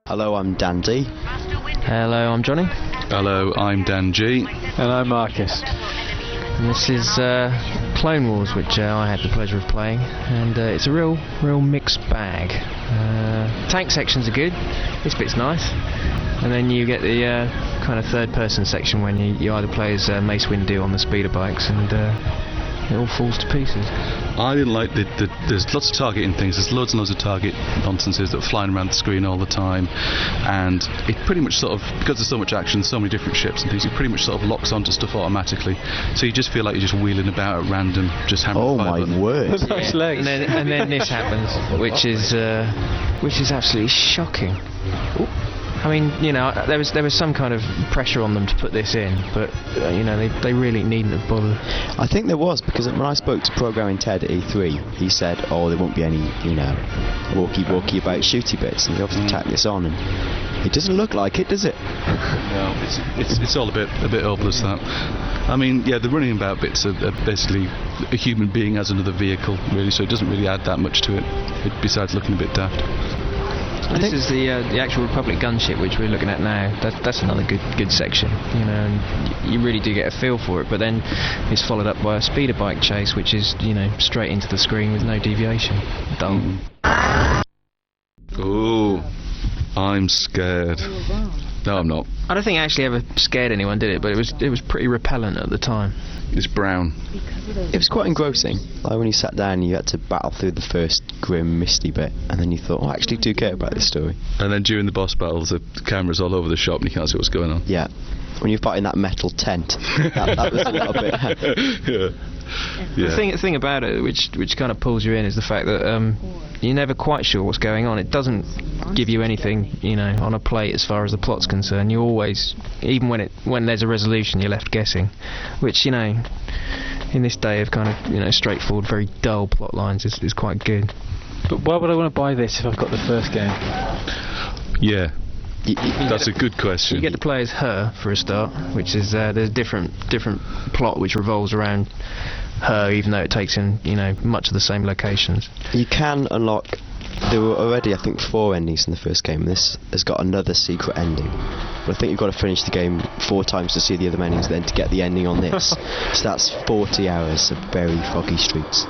Hello, I'm Dan D. Hello, I'm Johnny. Hello, I'm Dan G. And I'm Marcus. And this is Clone Wars, which I had the pleasure of playing, and it's a real mixed bag. Tank sections are good, this bit's nice, and then you get the kind of third-person section when you either play as Mace Windu on the speeder bikes, and it all falls to pieces. I didn't like there's lots of targeting things, there's loads and loads of target nonsenses that are flying around the screen all the time, and it pretty much sort of, because there's so much action, so many different ships and things, it pretty much sort of locks onto stuff automatically, so you just feel like you're just wheeling about at random, just hammering the fire button. Oh my word. Nice legs. And then this happens, which is absolutely shocking. Ooh. I mean, you know, there was some kind of pressure on them to put this in, but you know, they really needn't have bothered. I think there was, because when I spoke to Programming Ted at E3, he said, "Oh, there won't be any, you know, walkie about shooty bits," and they obviously tacked this on, and it doesn't look like it, does it? No, it's all a bit hopeless, that. I mean, yeah, the running about bits are basically a human being as another vehicle, really, so it doesn't really add that much to it besides looking a bit daft. This is the actual Republic gunship, which we're looking at now. That's another good section, you know, and you really do get a feel for it. But then it's followed up by a speeder bike chase, which is, you know, straight into the screen with no deviation. Dull. Ooh, I'm scared. No, I'm not. I don't think it actually ever scared anyone, did it? But it was pretty repellent at the time. It's brown. It was quite engrossing. Like when you sat down, you had to battle through the first grim, misty bit, and then you thought, I actually do care about this story. And then during the boss battles, the camera's all over the shop and you can't see what's going on. Yeah. When you're fighting that metal tent, that was a little bit... Yeah. Yeah. The thing about it, which kind of pulls you in, is the fact that you're never quite sure what's going on. It doesn't give you anything, you know, on a plate as far as the plot's concerned. You always, even when there's a resolution, you're left guessing, which, you know, in this day of kind of, you know, straightforward, very dull plot lines is quite good. But why would I want to buy this if I've got the first game? Yeah. That's a good question. You get to play as her for a start, which is there's a different plot which revolves around her, even though it takes in, you know, much of the same locations. You can unlock... There were already, I think, 4 endings in the first game. This has got another secret ending. But I think you've got to finish the game 4 times to see the other endings, then to get the ending on this. So that's 40 hours of very foggy streets.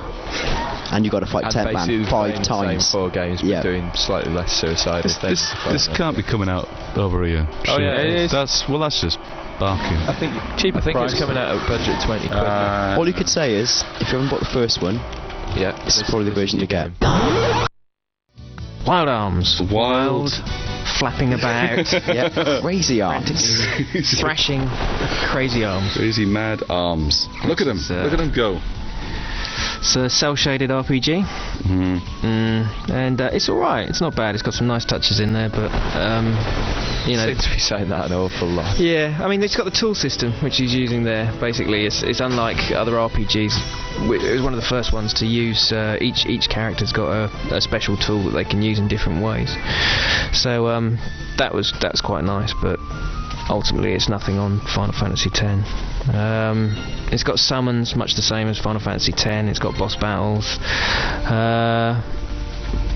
And you've got to fight Tent Man 5 times. Same 4 games, but doing slightly less suicidal things. This can't be coming out over here. Oh yeah, it is. That's just barking. I think cheaper. I think price. it's coming out at budget 20 quid. All you could say is, if you haven't bought the first one, yeah, this is probably the version to get. Wild arms. Wild. Flapping about. Yeah, crazy arms. Thrashing. Crazy arms. Crazy mad arms. Look at them. Look at them go. It's a cel-shaded RPG, and it's alright, it's not bad, it's got some nice touches in there, but you know... Seems to be saying that an awful lot. Yeah, I mean, it's got the tool system, which he's using there, basically. It's unlike other RPGs. It was one of the first ones to use, each character's got a special tool that they can use in different ways. So, that's quite nice, but ultimately it's nothing on Final Fantasy X. It's got summons, much the same as Final Fantasy X. It's got boss battles,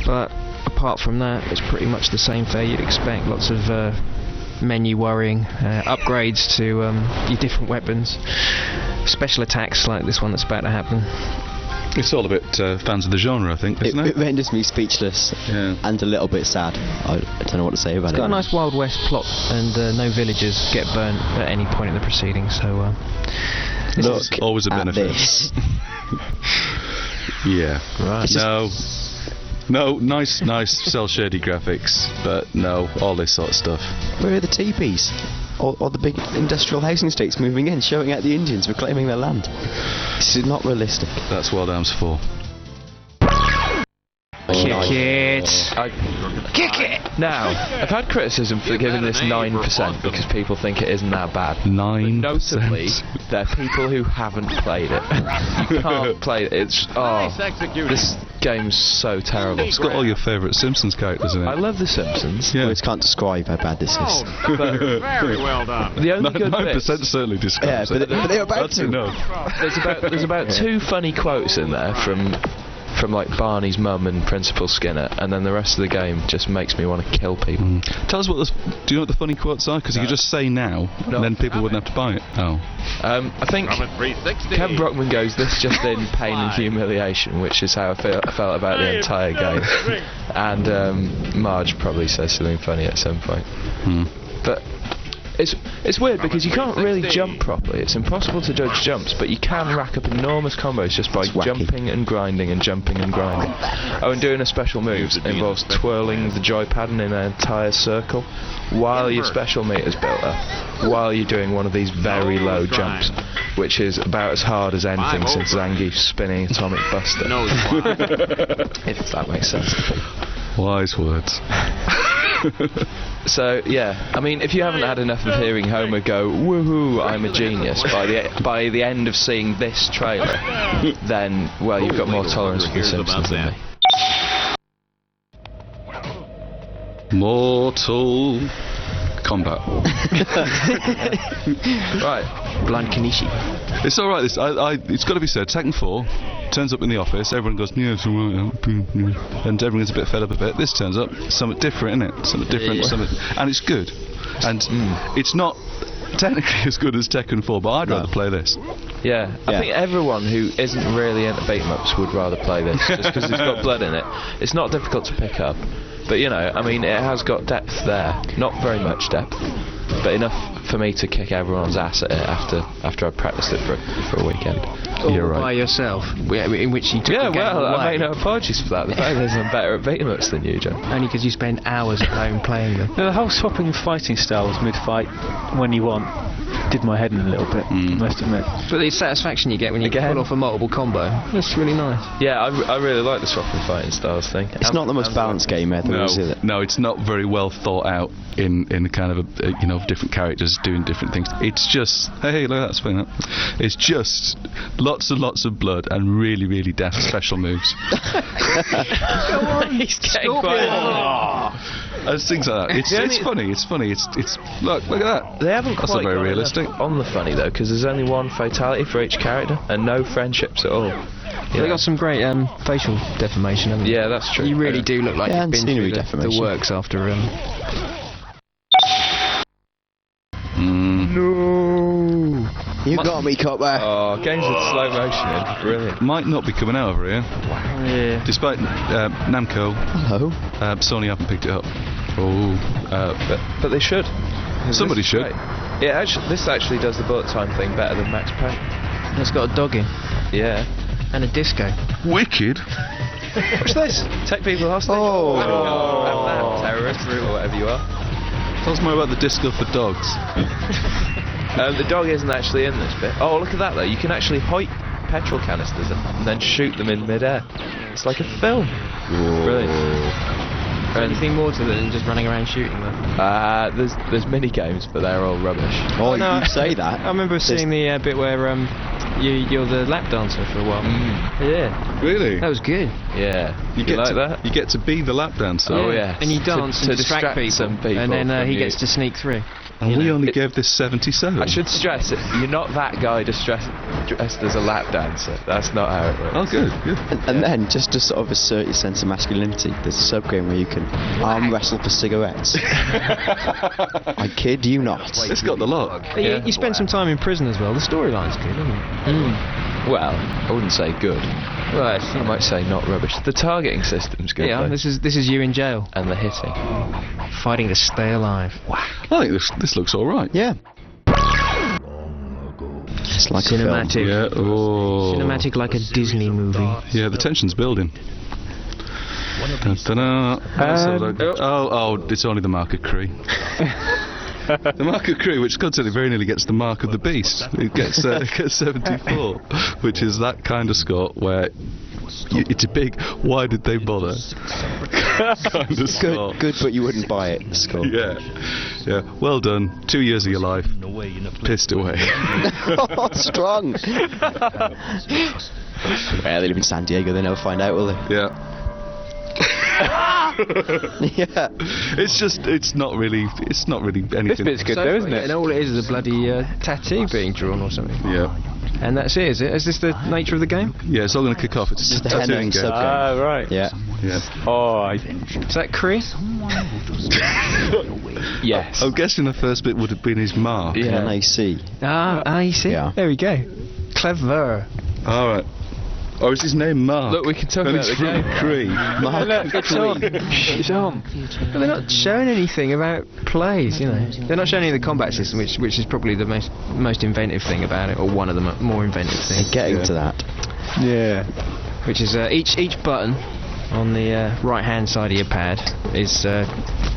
but apart from that, it's pretty much the same fare you'd expect. Lots of menu worrying, upgrades to your different weapons, special attacks like this one that's about to happen. It's all a bit fans of the genre, I think, isn't it? It renders me speechless and a little bit sad. I don't know what to say about it. It's got a nice Wild West plot, and no villagers get burnt at any point in the proceedings, so... Look, it's always a benefit. This. Yeah. Right. No, nice cel-shaded graphics, but no, all this sort of stuff. Where are the teepees? Or the big industrial housing estates moving in, showing out the Indians reclaiming their land? This is not realistic. That's Wild Arms 4. Kick it! Kick it! Now, I've had criticism for giving this 9% because people think it isn't that bad. 9%. Notably, there are people who haven't played it. You can't play it. It's this game's so terrible. It's got all your favourite Simpsons characters in it. I love the Simpsons. Yeah. Words can't describe how bad this is. But Very well done. the only good 9% bits, certainly describes Yeah, but they're about That's to. enough. there's about 2 funny quotes in there from from like Barney's mum and Principal Skinner, and then the rest of the game just makes me want to kill people. Tell us do you know what the funny quotes are? Because you could just say now, and then people wouldn't have to buy it. Oh. I think Kevin Brockman goes, "This just in pain and humiliation," which is how I felt about the entire game. And Marge probably says something funny at some point. But it's weird because you can't really jump properly. It's impossible to judge jumps, but you can rack up enormous combos just by jumping and grinding and jumping and grinding. Oh, and doing a special move involves twirling the joypad in an entire circle while your special meter's built up, while you're doing one of these very low jumps, which is about as hard as anything since Zangief's spinning atomic buster. If that makes sense. Wise words. So yeah, I mean, if you haven't had enough of hearing Homer go "woohoo, I'm a genius" by the end of seeing this trailer, then well, you've got more tolerance for the Simpsons than me. Mortal Kombat. Right, Blind Kanishi. It's all right. It's got to be said. Tekken 4 turns up in the office. Everyone goes, "Yeah, it's all right," and everyone's a bit fed up a bit. This turns up, something different, isn't it? Something different, and it's good. And it's not technically as good as Tekken 4, but I'd rather play this. Yeah, I think everyone who isn't really into beat 'em ups would rather play this, just because it's got blood in it. It's not difficult to pick up, but you know, I mean, it has got depth there. Not very much depth, but enough for me to kick everyone's ass at it after I practiced it for a weekend. You're right. By yourself, in which you took the game away. I make no apologies for that. The fact is I'm better at beat 'em ups than you, John. Only because you spend hours at home playing them. No, the whole swapping fighting styles mid-fight when you want did my head in a little bit, I must admit. But the satisfaction you get when you pull off a multiple combo, that's really nice. Yeah, I really like the swapping fighting styles thing. It's not the most balanced game ever, is it? No, it's not very well thought out in kind of different characters doing different things. It's just, hey, look at that spin up. It's just lots and lots of blood and really, really daft special moves. Come on, he's getting Things like that. It's funny. It's look at that. They haven't That's quite not very got realistic. on the funny though, because there's only one fatality for each character and no friendships at all. They got some great facial deformation, haven't they? Yeah, that's true. You really do look like you've been through the works after No! You got me, Copper. Oh, games with slow motion in. Brilliant. Might not be coming out over here. Yeah. Despite Namco. Hello. Sony haven't picked it up. But they should. Somebody should. This actually does the bullet time thing better than Max Payne. And it's got a dog in. Yeah. And a disco. Wicked. Watch this. Take people hostage. Oh. Terrorist or whatever you are. Tell us more about the disco for dogs. The dog isn't actually in this bit. Oh, look at that though. You can actually hoik petrol canisters and then shoot them in midair. It's like a film. Brilliant. Anything more to it than just running around shooting them? There's mini games, but they're all rubbish. Oh, no, you say that. I remember seeing the bit where you're the lap dancer for a while. Yeah. Really? That was good. Yeah. You get like that? You get to be the lap dancer. Oh yeah. And you dance to and distract some people, and then he gets to sneak through. And we only gave this 77. I should stress it. You're not that guy dressed as a lap dancer. That's not how it works. Oh, good. And then, just to sort of assert your sense of masculinity, there's a sub-game where you can arm wrestle for cigarettes. I kid you not. It's got the lot. You spend some time in prison as well. The storyline's good, isn't it? Well, I wouldn't say good. Well, I might say not rubbish. The targeting system's good. Yeah, though. this is you in jail. And the hitting. Fighting to stay alive. Wow. I think this looks all right. Yeah. It's like cinematic. Yeah. Oh. Cinematic like a Disney movie. Yeah, the tension's building. It's only the Mark of Kri. The Mark of Kri, which constantly very nearly gets the mark of the beast. It gets 74, which is that kind of score where it's a big, why did they bother kind of score. Good, but you wouldn't buy it, the score. Yeah. Well done. 2 years of your life pissed away. Oh, strong. Well, they live in San Diego, they never find out, will they? Yeah. Yeah. It's not really anything. This bit's good though, isn't it? And all it is a bloody tattoo being drawn or something. Yeah. And that's it, is it? Is this the nature of the game? Yeah, it's all going to kick off. It's Just a the henna tattooing and game. sub game. Ah, right. Yeah. Yeah. Oh, Is that Chris? yes. I'm guessing the first bit would have been his mark. Yeah. NAC. You see? Yeah. There we go. Clever. All right. Or is his name Mark? Look, we can talk And about it's the from game. Prix. Mark Look, of it's Kri. on. It's on. But they're not showing anything about plays, you know. They're not showing any of the combat system, which is probably the most inventive thing about it, or one of the more inventive things. Getting to that. Yeah. Which is each button on the right-hand side of your pad is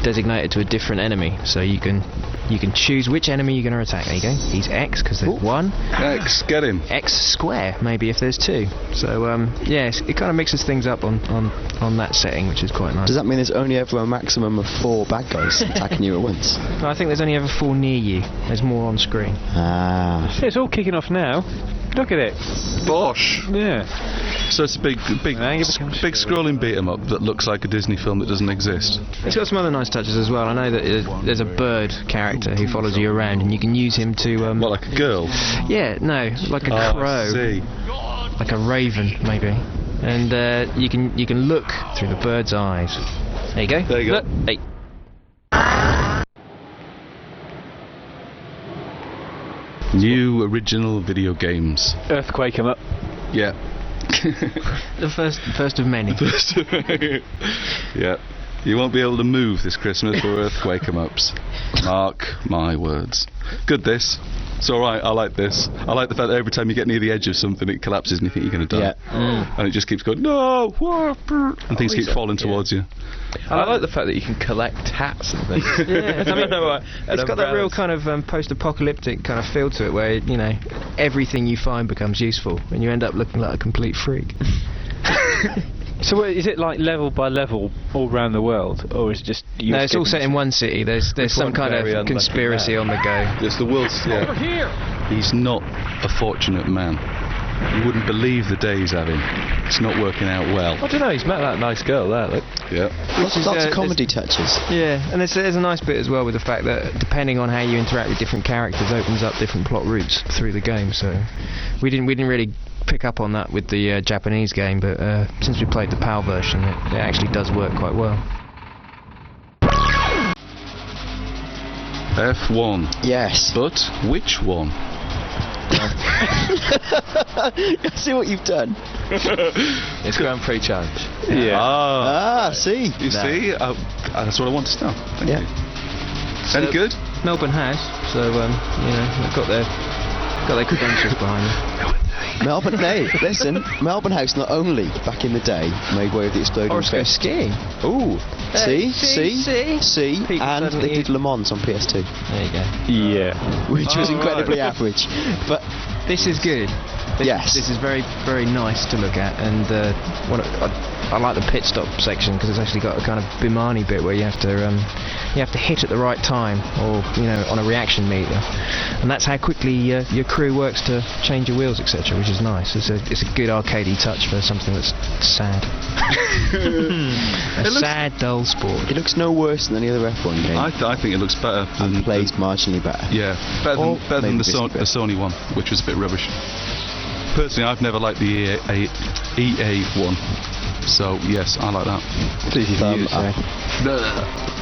designated to a different enemy, so you can choose which enemy you're going to attack. There you go. He's X because there's one. X, get him. X square maybe if there's two. So yes, it kind of mixes things up on that setting, which is quite nice. Does that mean there's only ever a maximum of 4 bad guys attacking you at once? No, I think there's only ever 4 near you. There's more on screen. Ah. It's all kicking off now. Look at it. Bosh. Yeah. So it's a big scrolling beat 'em up that looks like a Disney film that doesn't exist. It's got some other nice touches as well. I know that there's a bird character who follows you around, and you can use him to. What, like a girl? Yeah, no, like a Oh, crow, I see. like a raven maybe, and you can look through the bird's eyes. There you go. There you go. Look. Hey. New original video games. Earthquake 'em up. Yeah. The first of many. Yeah. You won't be able to move this Christmas for earthquake 'em ups. Mark my words. Good this. It's alright, I like this. I like the fact that every time you get near the edge of something it collapses and you think you're going to die. Yeah. And it just keeps going, no! And things keep falling towards you. I like the fact that you can collect hats and things. Yeah, I mean, it's got that real kind of post-apocalyptic kind of feel to it, where you know everything you find becomes useful, and you end up looking like a complete freak. So is it like level by level all around the world, or is it just you? No, it's all set in one city. There's some one kind very of unlucky conspiracy man. on the go. It's the world's... Yeah. He's not a fortunate man. You wouldn't believe the day he's having. It's not working out well. I don't know, he's met that nice girl there, look. Yeah. Lots of comedy touches. Yeah, and there's a nice bit as well with the fact that depending on how you interact with different characters, opens up different plot routes through the game. So we didn't really pick up on that with the Japanese game, but since we played the PAL version, it actually does work quite well. F1. Yes. But which one? I see what you've done. It's Grand Prix Challenge. Yeah. Ah. See. You see? That's what I wanted to know. Thank Yeah. you. Any good? Melbourne House, so you know they've got their credentials behind them. Melbourne, hey, listen, Melbourne House not only back in the day made way with the Exploding Or go Fist. skiing. Ooh, see, People and suddenly- they did Le Mans on PS2, There you go. Yeah. which was Oh, incredibly right. average. But This is good. Yes. This is very, very nice to look at, and I like the pit stop section because it's actually got a kind of Bimani bit where you have to hit at the right time, or on a reaction meter, and that's how quickly your crew works to change your wheels, etc., which is nice. It's a good arcadey touch for something that's sad. Sad, dull sport. it looks no worse than any other F1 game. I think it looks better and than... plays marginally better. Yeah, better Or than maybe the, just a bit. the Sony one, which was a bit rubbish. Personally, I've never liked the EA one, so yes, I like that. Thumb up. Blah.